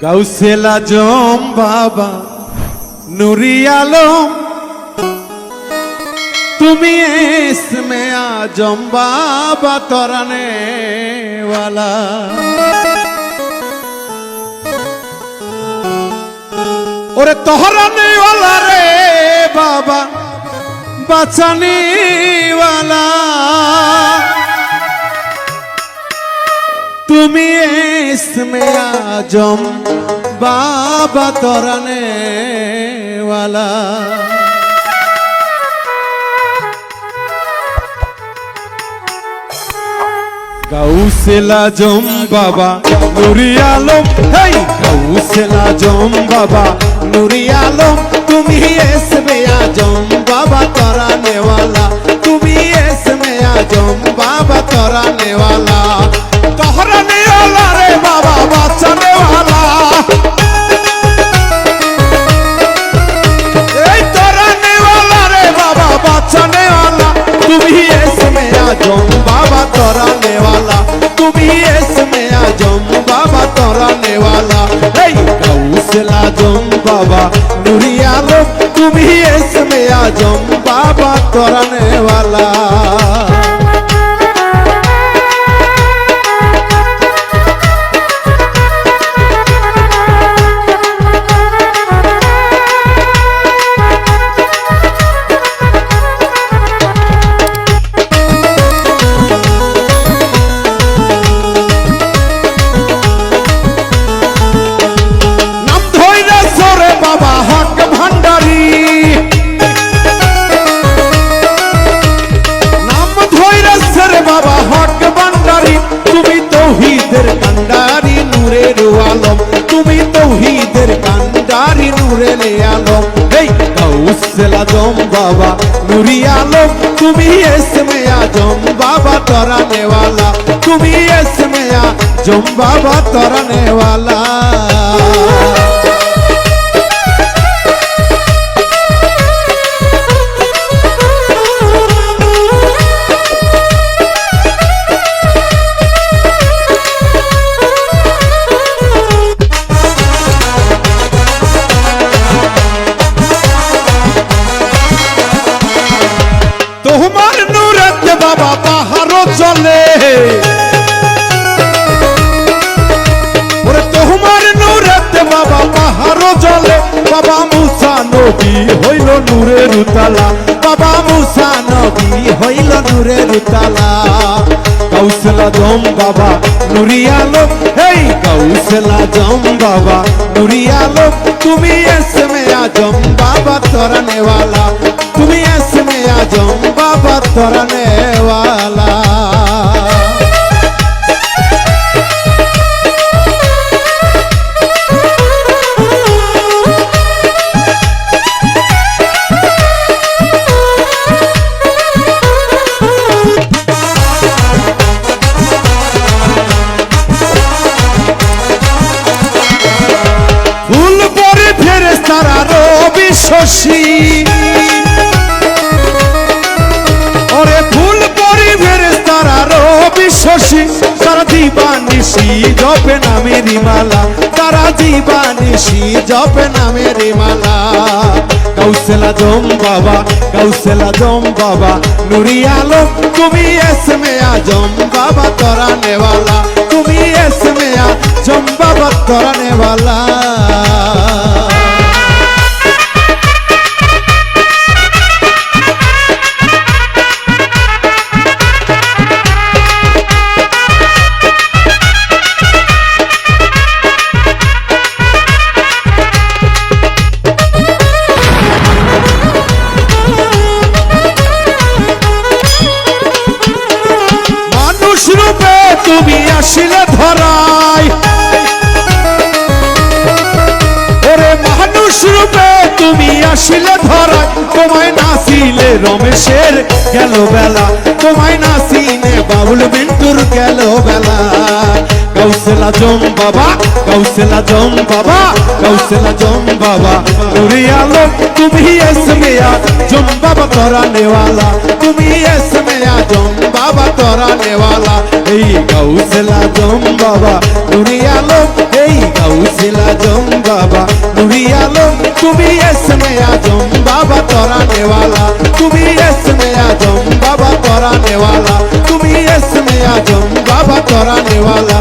গাউসেল আজম বাবা নুরি আলম তুমি ইসমে আজম বাবা তরানে ওয়ালা ওরে তহরানে ওয়ালা রে বাবা বাঁচানে ওয়ালা তুমি ইসমে আজম বাবা তরানে ওয়ালা গাউসেল আজম বাবা নুরি আলম হেই গাউসেল আজম বাবা নুরি আলম তুমি ইসমে আজম বাবা তরানে ওয়ালা তুমি ইসমে আজম বাবা তরানে ওয়ালা তহরানে ওয়ালা রে বাবা বাঁচানে ওয়ালা এই তরানে ওয়ালা রে বাবা বাঁচানে ওয়ালা তুমি ইসমে আজম বাবা তরানে ওয়ালা তুমি ইসমে আজম বাবা তরানে ওয়ালা এই গাউসেল আজম বাবা নুরি আলম তুমি ইসমে আজম বাবা তরানে ওয়ালা তুমি তৌহিদের কান্ডারি নূরে আলম এই গাউসেল আজম বাবা নুরি আলম তুমি ইসমে আজম বাবা তরানে ওয়ালা তুমি ইসমে আজম বাবা তরানে ওয়ালা তোমার নূরেতে বাবা পাহাড় চলে ওরে তোমার নূরেতে বাবা পাহাড় চলে বাবা মুসা নবী হইল নূরের উতালা বাবা মুসা নবী হইল নূরের উতালা গাউসেল আজম বাবা নুরি আলম এই গাউসেল আজম বাবা নুরি আলম তুমি ইসমে আজম বাবা তরানে ওয়ালা তুমি ইসমে আজম বাবা তরানে ওয়ালা ফুল পরে ফেরেশতারা রবি শশী ওরে ফুল পরি ফেরেশতারা রবি শশী তারা দিবানিশি জপে নামেরি মালা তারা দিবানিশি জপে নামেরি মালা গাউসেল আজম বাবা গাউসেল আজম বাবা নুরি আলম তুমি ইসমে আজম বাবা তরানে ওয়ালা তুমি ইসমে আজম বাবা তরানে ওয়ালা রূপে তুমি আসিলে ধরাই ওরে মানুষ রূপে তুমি আসিলে ধরাই তোমায় নাচিলে রমেশের গেল বেলা তোমায় নাচিনে বাবুল মিন্টুর গেল বেলা গাউসেল আজম বাবা গাউসেল আজম বাবা গাউসেল আজম বাবা নুরি আলম তুমি ইসমে আজম বাবা তরানে ওয়ালা তুমি ইসমে আজম বাবা তরানে ওয়ালা এই গাউসেল আজম বাবা নুরি আলম এই গাউসেল बाबा नूरी आलम তুমি इसमें आजम बाबा तोराने वाला তুমি इसमें आजम बाबा तोराने वाला তুমি इसमें आजम बाबा तोराने वाला